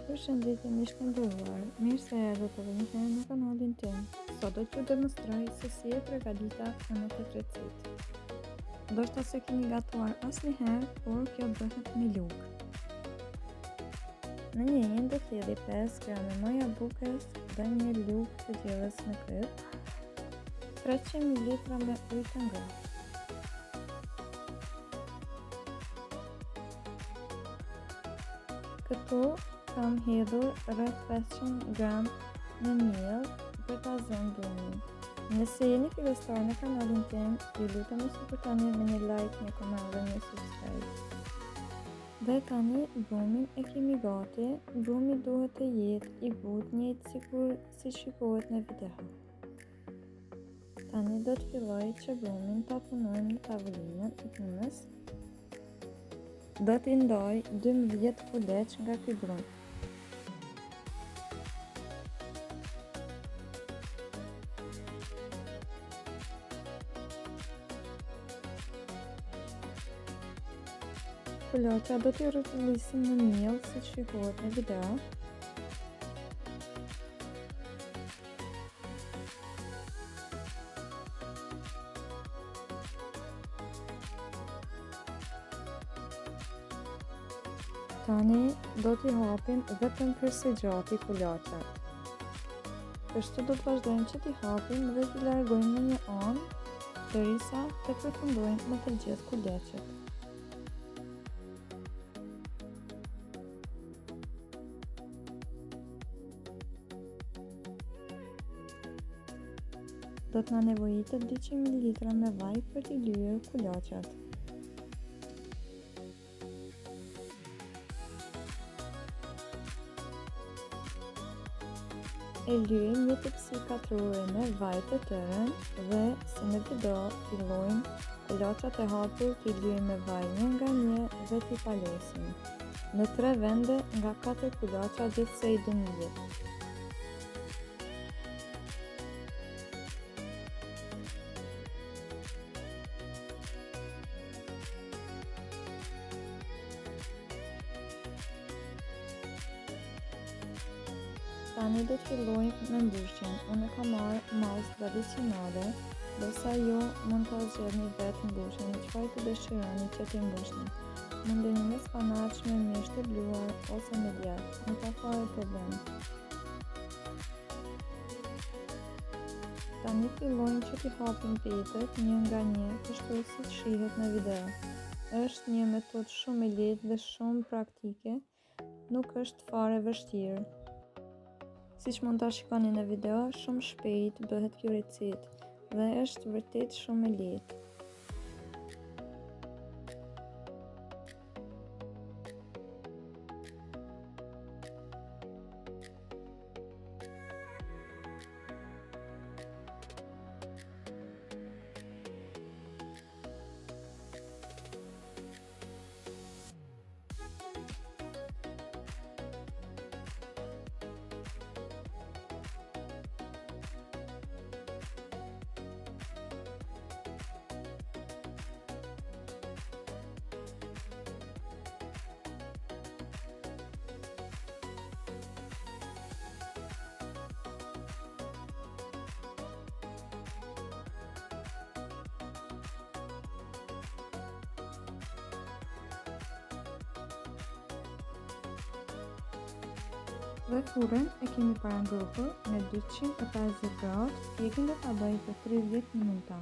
Përshëndetje miq të nderuar, mirë se erdhët edhe një herë në kanalin tim. Sot do t'ju demonstroj se si e përgatita në këtë recetë. Ndoshta se keni gatuar asnjëherë, por kjo bëhet me lugë. Në një ende thjerri 5 grame moja bukës dhe një lugë të gjellës në kryp, 300 ml me ujë të ngrohtë. Këtu kam hedhur rreth 500 gram në miell për ta zënë brumin. Nëse jeni fillestar në kanalin tim, ju lutem të suportoni me një like, një koment dhe një subscribe. Dhe tani brumin e kemi gati. Brumi duhet të jetë i butë njëjtë sikur si shikohet në video. Tani do të filloj që brumin ta punojmë në tavolinën e punës. Do t'i ndoj 12 kuleç nga ky brum. Kuleça do t'i rrotullisim në miell siç shikohet në video. Tani do t'i hapim vetëm përse gjati kuleçat. Kështu do të vazhdojmë që t'i hapim dhe t'i largojmë në një anë derisa të përfundojmë me të gjithë kuleçat. Do të na nevojitet 200 ml me vaj për t'i lyer kuleçat. E lyejmë një tepsi katrore me vaj të tërën dhe si në video fillojmë kuleçat e hapur t'i lyejmë me vaj një nga një dhe t'i palosim në 3 vende nga 4 kuleça gjithsej do njihet. Tani do të fillojmë me mbushjen. Unë kam marrë mazë tradicionale, dorsa ju mund ta zgjedhni vetë mbushjen në çfarë të dëshironi që t'i mbushni. Mundeni me spanaq, me mish të bluar ose me djath, nuk ka fare problem. Tani fillojmë që t'i hapim petet një nga një, kështu siç shihet në video. Është një metodë shumë e lehtë dhe shumë praktike, nuk është fare vështirë. Siç mund ta shikoni në video, shumë shpejt bëhet kjo recetë dhe është vërtet shumë e lehtë. Dhe furrën e kemi parangruar në 250 gradë, pjekin do ta bëj për 30 minuta.